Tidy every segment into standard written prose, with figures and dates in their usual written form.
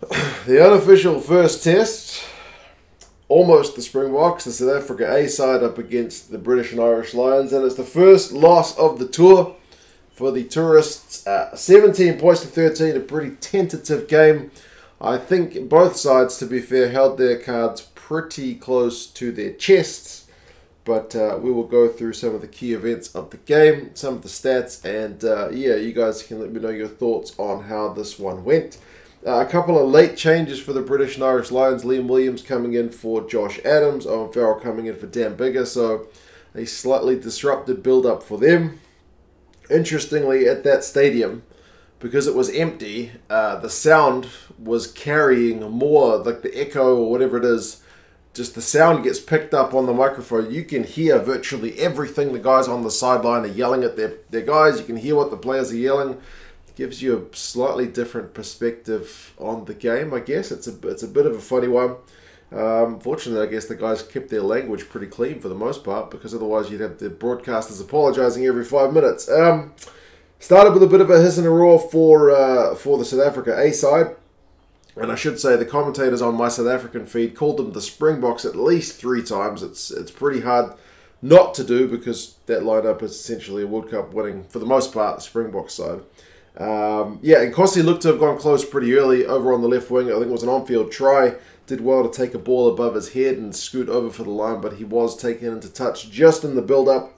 The unofficial first test, almost the Springboks, the South Africa A side up against the British and Irish Lions, and it's the first loss of the tour for the tourists. 17 points to 13, a pretty tentative game. I think both sides, to be fair, held their cards pretty close to their chests, but we will go through some of the key events of the game, some of the stats, and yeah, you guys can let me know your thoughts on how this one went. A couple of late changes for the British and Irish Lions. Liam Williams coming in for Josh Adams. Owen Farrell coming in for Dan Biggar. So a slightly disrupted build-up for them. Interestingly, at that stadium, because it was empty, the sound was carrying more, like the echo or whatever it is. Just the sound gets picked up on the microphone. You can hear virtually everything the guys on the sideline are yelling at their guys. You can hear what the players are yelling. Gives you a slightly different perspective on the game, I guess. It's a bit of a funny one. Fortunately, I guess the guys kept their language pretty clean for the most part, because otherwise you'd have the broadcasters apologising every 5 minutes. Started with a bit of a hiss and a roar for the South Africa A side. And I should say the commentators on my South African feed called them the Springboks at least 3 times. It's pretty hard not to do, because that lineup is essentially a World Cup winning, for the most part, Springboks side. Yeah, and Kossi looked to have gone close pretty early over on the left wing. I think it was an on-field try. Did well to take a ball above his head and scoot over for the line, but he was taken into touch just in the build-up.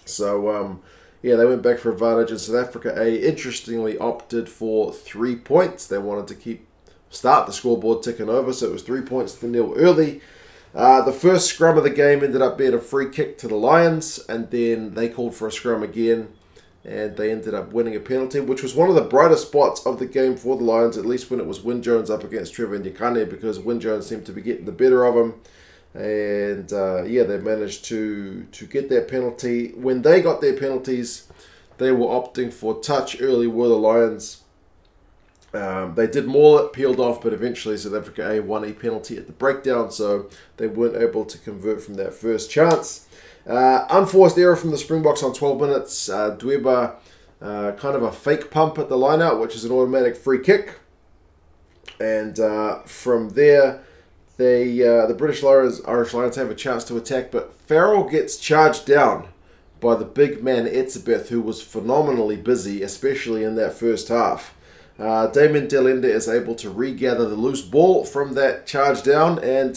So, yeah, they went back for advantage, and South Africa A, interestingly, opted for 3 points. They wanted to start the scoreboard ticking over, so it was 3 points to nil early. The first scrum of the game ended up being a free kick to the Lions, and then they called for a scrum again, and they ended up winning a penalty, which was one of the brighter spots of the game for the Lions, at least when it was Wyn Jones up against Trevor Nyakane, because Wyn Jones seemed to be getting the better of him. And yeah, they managed to get their penalty. When they got their penalties, they were opting for touch early, were the Lions. They did maul it, peeled off, but eventually South Africa A won a penalty at the breakdown, so they weren't able to convert from that first chance. Unforced error from the Springboks on 12 minutes. Dweba, kind of a fake pump at the line-out, which is an automatic free kick. And from there, the British Irish Lions have a chance to attack, but Farrell gets charged down by the big man Etzebeth, who was phenomenally busy, especially in that first half. Damien Delende is able to regather the loose ball from that charge down and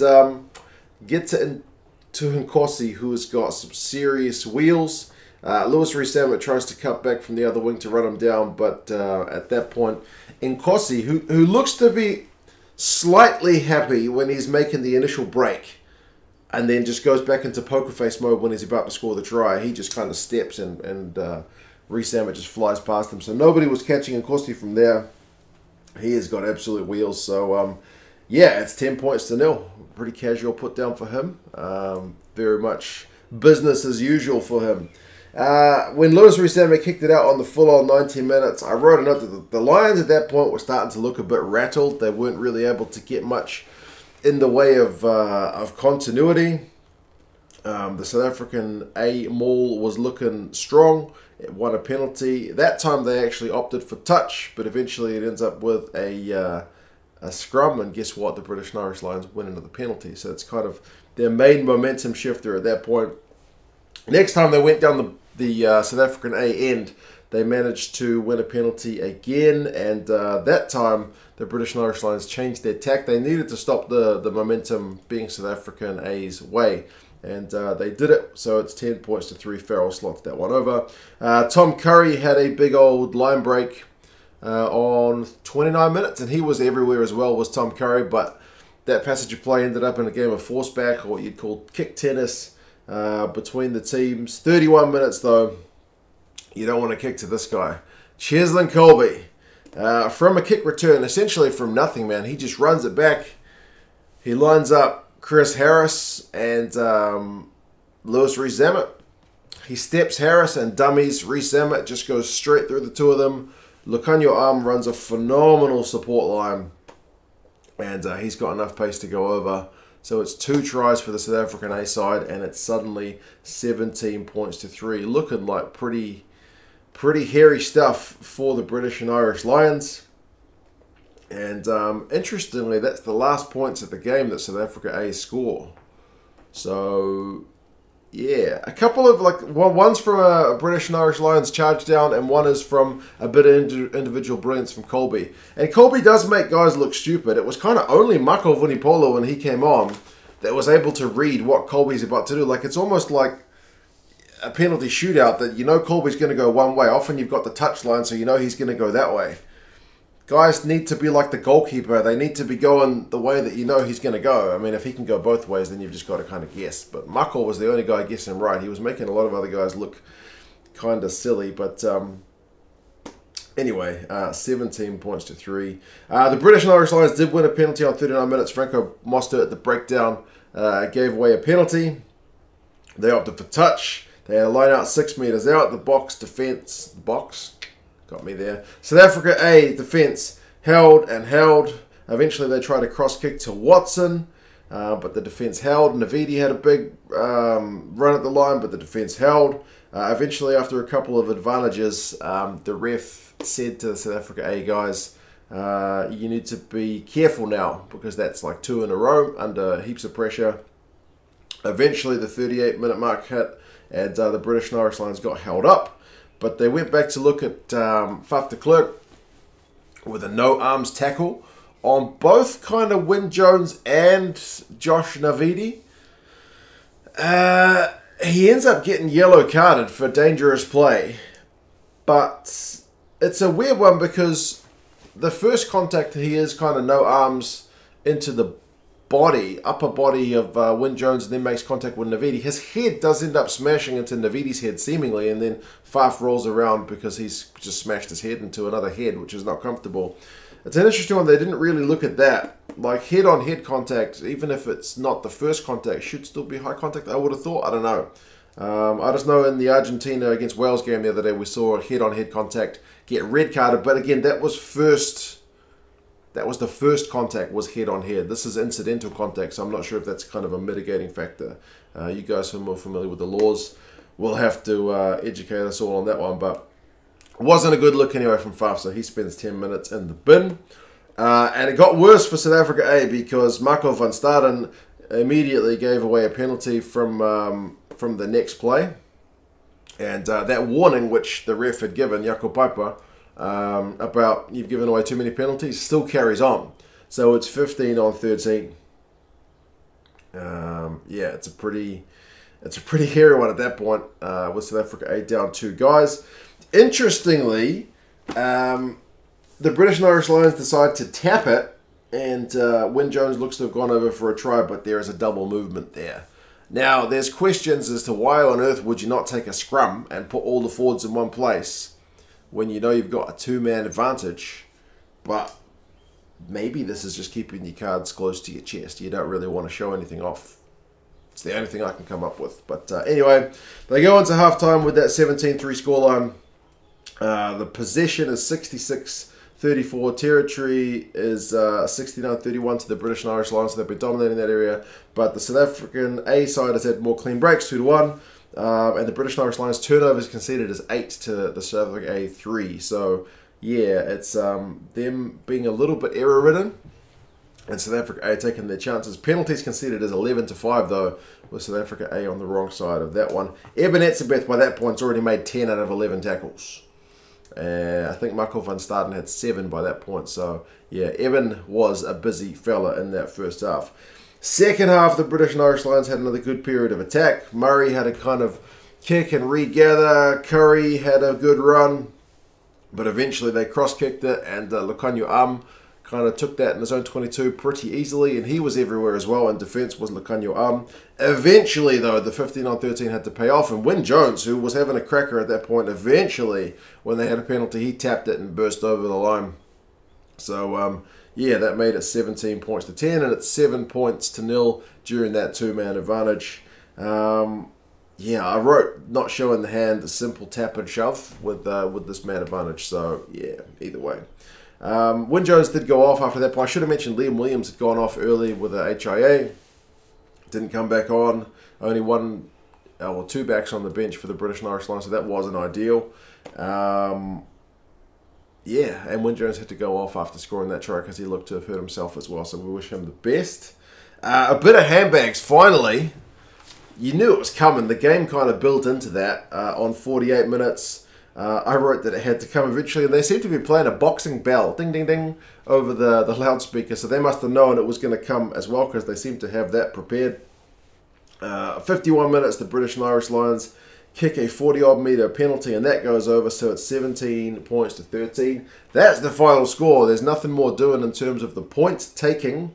get to Nkosi, who has got some serious wheels. Lewis Rees-Zammit tries to cut back from the other wing to run him down, but at that point, Nkosi, who looks to be slightly happy when he's making the initial break, and then just goes back into poker face mode when he's about to score the try, he just kind of steps and Rees-Zammit just flies past him. So nobody was catching Nkosi from there. He has got absolute wheels. So yeah, it's 10 points to nil. Pretty casual put down for him. Very much business as usual for him. When Lewis Rees-Zammit kicked it out on the full-on 90 minutes, I wrote a note that the Lions at that point were starting to look a bit rattled. They weren't really able to get much in the way of continuity. The South African A maul was looking strong. It won a penalty. That time they actually opted for touch, but eventually it ends up with a scrum, and guess what? The British and Irish Lions win another penalty. So it's kind of their main momentum shifter at that point. Next time they went down the South African A end, they managed to win a penalty again, and that time the British and Irish Lions changed their tack. They needed to stop the momentum being South African A's way, and they did it. So it's 10 points to 3. Farrell slots that one over. Tom Curry had a big old line break on 29 minutes, and he was everywhere as well, was Tom Curry, but that passage of play ended up in a game of force back, or what you'd call kick tennis, between the teams. 31 minutes though, you don't want to kick to this guy. Cheslin Colby, from a kick return, essentially from nothing, man. He just runs it back. He lines up Chris Harris and Lewis Rees-Zammit. He steps Harris and dummies Rees-Zammit, just goes straight through the two of them. Lucanio Arm runs a phenomenal support line, and he's got enough pace to go over. So it's 2 tries for the South African A side, and it's suddenly 17 points to 3. Looking like pretty hairy stuff for the British and Irish Lions. And interestingly, that's the last points of the game that South Africa A score. So, yeah, a couple of, like, one's from a British and Irish Lions charge down, and one is from a bit of individual brilliance from Colby. And Colby does make guys look stupid. It was kind of only Mako Vunipola when he came on that was able to read what Colby's about to do. Like, it's almost like a penalty shootout that you know Colby's going to go one way. Often you've got the touch line, so you know he's going to go that way. Guys need to be like the goalkeeper. They need to be going the way that you know he's going to go. I mean, if he can go both ways, then you've just got to kind of guess. But Mako was the only guy guessing right. He was making a lot of other guys look kind of silly. But anyway, 17 points to 3. The British and Irish Lions did win a penalty on 39 minutes. Franco Moster at the breakdown gave away a penalty. They opted for touch. They had a line out 6 meters out. The box defence, got me there. South Africa A defence held and held. Eventually they tried a cross kick to Watson, but the defence held. Navidi had a big run at the line, but the defence held. Eventually, after a couple of advantages, the ref said to the South Africa A guys, you need to be careful now, because that's like 2 in a row under heaps of pressure. Eventually the 38-minute mark hit, and the British and Irish Lions got held up. But they went back to look at Faf de Klerk with a no-arms tackle on both kind of Wyn Jones and Josh Navidi. He ends up getting yellow carded for dangerous play. But it's a weird one because the first contact, he is kind of no-arms into the body, upper body of Wyn Jones, and then makes contact with Navidi. His head does end up smashing into Navidi's head seemingly, and then Faf rolls around because he's just smashed his head into another head, which is not comfortable. It's an interesting one. They didn't really look at that. Like head-on-head contact, even if it's not the first contact, should still be high contact, I would have thought. I don't know. I just know in the Argentina against Wales game the other day, we saw a head-on-head contact get red carded, but again, that was the first contact, was head-on-head. This is incidental contact, so I'm not sure if that's kind of a mitigating factor. You guys who are more familiar with the laws will have to educate us all on that one, but it wasn't a good look anyway from Faf, so he spends 10 minutes in the bin. And it got worse for South Africa A because Marco van Staden immediately gave away a penalty from the next play. And that warning which the ref had given, Jaco Piper, about you've given away too many penalties, still carries on. So it's 15 on 13. Yeah, it's a pretty hairy one at that point, with South Africa 8 down 2 guys. Interestingly, the British and Irish Lions decide to tap it, and Wyn Jones looks to have gone over for a try, but there is a double movement there. Now, there's questions as to why on earth would you not take a scrum and put all the forwards in one place when you know you've got a 2-man advantage, but maybe this is just keeping your cards close to your chest. You don't really want to show anything off. It's the only thing I can come up with. But anyway, they go into halftime with that 17-3 scoreline. The possession is 66-34. Territory is 69-31 to the British and Irish Lions, so they've been dominating that area. But the South African A side has had more clean breaks, 2-1. And the British and Irish Lions turnovers conceded is 8 to the South Africa A 3. So yeah, it's them being a little bit error-ridden, and South Africa A taking their chances. Penalties conceded is 11-5 though, with South Africa A on the wrong side of that one. Eben Etzebeth by that point has already made 10 out of 11 tackles. I think Michael van Staden had 7 by that point. So yeah, Eben was a busy fella in that first half. Second half, the British and Irish Lions had another good period of attack. Murray had a kind of kick and regather. Curry had a good run, but eventually they cross-kicked it, and Lukanyo kind of took that in his own 22 pretty easily, and he was everywhere as well, and defence was Lukanyo Eventually, though, the 15 on 13 had to pay off, and Wyn Jones, who was having a cracker at that point, eventually, when they had a penalty, he tapped it and burst over the line. So, yeah, that made it 17 points to 10, and it's 7 points to 0 during that 2-man advantage. Yeah, I wrote not showing the hand, a simple tap and shove with this man advantage. So, yeah, either way. Wyn Jones did go off after that point. I should have mentioned Liam Williams had gone off early with a HIA. Didn't come back on. Only 2 backs on the bench for the British and Irish Lions, so that wasn't ideal. yeah, and Wyn Jones had to go off after scoring that try because he looked to have hurt himself as well, so we wish him the best. A bit of handbags, finally. You knew it was coming. The game kind of built into that on 48 minutes. I wrote that it had to come eventually, and they seem to be playing a boxing bell, ding, ding, ding, over the loudspeaker, so they must have known it was going to come as well because they seem to have that prepared. 51 minutes, the British and Irish Lions kick a 40-odd metre penalty, and that goes over, so it's 17 points to 13. That's the final score. There's nothing more doing in terms of the points taking,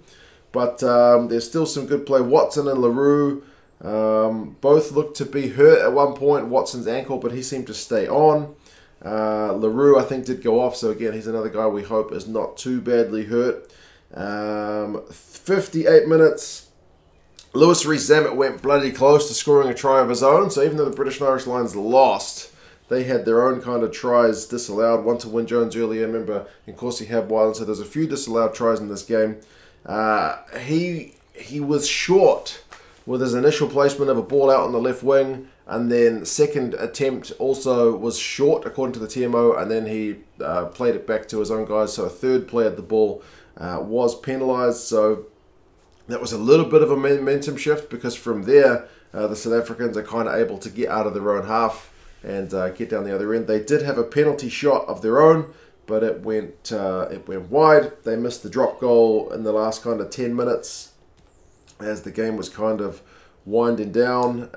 but there's still some good play. Watson and LaRue both looked to be hurt at one point. Watson's ankle, but he seemed to stay on. LaRue, I think, did go off, so again, he's another guy we hope is not too badly hurt. 58 minutes. Lewis Rees-Zammit went bloody close to scoring a try of his own, so even though the British and Irish Lions lost, they had their own kind of tries disallowed. One to Wyn Jones earlier, remember, and of course he had one, so there's a few disallowed tries in this game. He was short with his initial placement of a ball out on the left wing, and then second attempt also was short according to the TMO, and then he played it back to his own guys, so a third play at the ball was penalised, so that was a little bit of a momentum shift because from there the South Africans are kind of able to get out of their own half and get down the other end. They did have a penalty shot of their own, but it went wide. They missed the drop goal in the last kind of 10 minutes as the game was kind of winding down.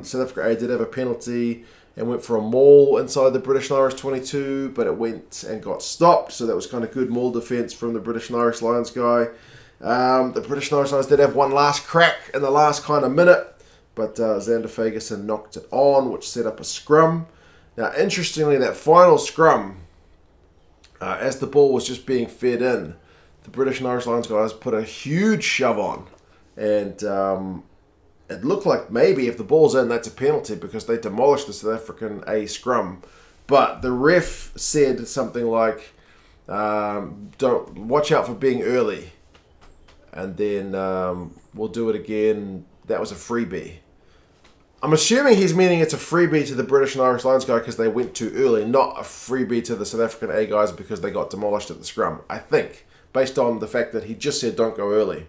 South Africa A did have a penalty and went for a maul inside the British and Irish 22, but it went and got stopped, so that was kind of good maul defence from the British and Irish Lions guy. The British and Irish Lions did have one last crack in the last kind of minute, but Xander Fagerson knocked it on, which set up a scrum. Now, interestingly, that final scrum, as the ball was just being fed in, the British and Irish Lions guys put a huge shove on, and it looked like maybe if the ball's in, that's a penalty because they demolished the South African A scrum. But the ref said something like, "Don't watch out for being early." And then we'll do it again. That was a freebie. I'm assuming he's meaning it's a freebie to the British and Irish Lions guy because they went too early, not a freebie to the South African A guys because they got demolished at the scrum, I think, based on the fact that he just said don't go early.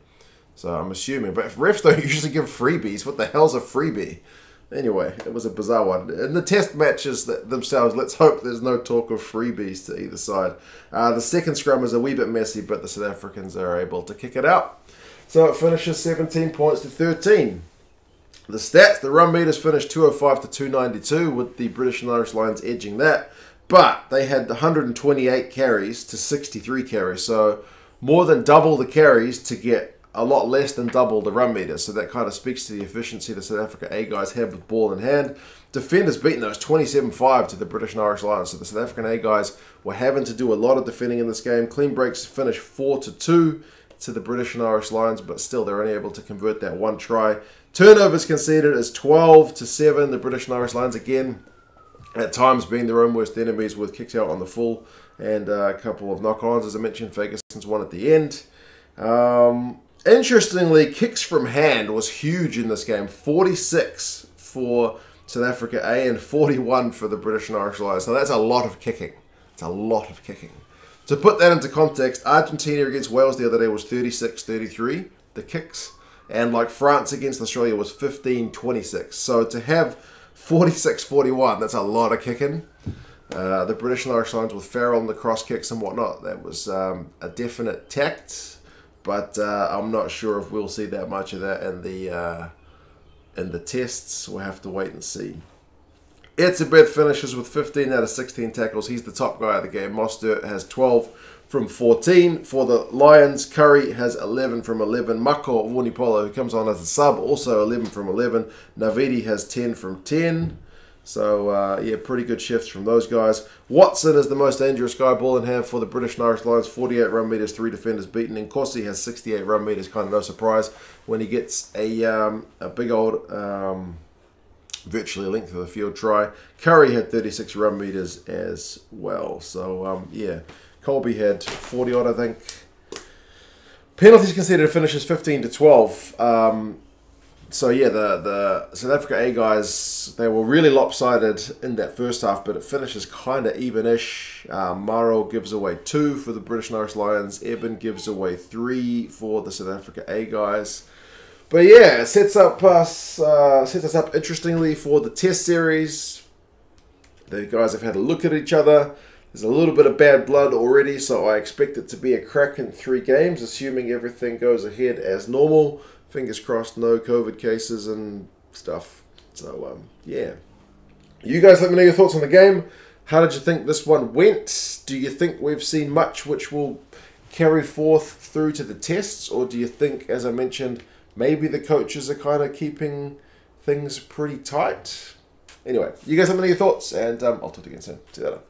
So I'm assuming. But if refs don't usually give freebies, what the hell's a freebie? Anyway, it was a bizarre one. In the test matches themselves, let's hope there's no talk of freebies to either side. The second scrum is a wee bit messy, but the South Africans are able to kick it out. So it finishes 17 points to 13. The stats, the run meters finished 205 to 292, with the British and Irish Lions edging that. But they had 128 carries to 63 carries, so more than double the carries to get a lot less than double the run meters, so that kind of speaks to the efficiency the South Africa A guys have with ball in hand. Defenders beating those 27-5 to the British and Irish Lions, so the South African A guys were having to do a lot of defending in this game. Clean breaks finished 4-2 to the British and Irish Lions, but still they're only able to convert that one try. Turnovers conceded is 12-7. The British and Irish Lions again at times being their own worst enemies with kicks out on the full and a couple of knock-ons. As I mentioned, Ferguson's one at the end. Interestingly, kicks from hand was huge in this game. 46 for South Africa A and 41 for the British and Irish Lions. So that's a lot of kicking. It's a lot of kicking. To put that into context, Argentina against Wales the other day was 36-33, the kicks. And like France against Australia was 15-26. So to have 46-41, that's a lot of kicking. The British and Irish Lions with Farrell and the cross kicks and whatnot, that was a definite tact. But I'm not sure if we'll see that much of that in the tests. We'll have to wait and see. Etzebeth finishes with 15 out of 16 tackles. He's the top guy of the game. Mostert has 12 from 14. For the Lions, Curry has 11 from 11. Mako Vunipola, who comes on as a sub, also 11 from 11. Navidi has 10 from 10. So, yeah, pretty good shifts from those guys. Watson is the most dangerous guy, ball in hand for the British and Irish Lions. 48 run meters, 3 defenders beaten. And Nkosi has 68 run meters, kind of no surprise when he gets a big old virtually length of the field try. Curry had 36 run meters as well. So, yeah, Colby had 40 odd, I think. Penalties conceded finishes 15-12. So yeah, the South Africa A guys, they were really lopsided in that first half, but it finishes kind of even-ish. Maro gives away 2 for the British and Irish Lions. Eben gives away 3 for the South Africa A guys. But yeah, it sets us up interestingly for the Test series. The guys have had a look at each other. There's a little bit of bad blood already, so I expect it to be a cracking 3 games, assuming everything goes ahead as normal. Fingers crossed, no COVID cases and stuff. So, yeah. You guys let me know your thoughts on the game. How did you think this one went? Do you think we've seen much which will carry forth through to the tests? Or do you think, as I mentioned, maybe the coaches are kind of keeping things pretty tight? Anyway, you guys let me know your thoughts, and I'll talk to you again soon. See you later.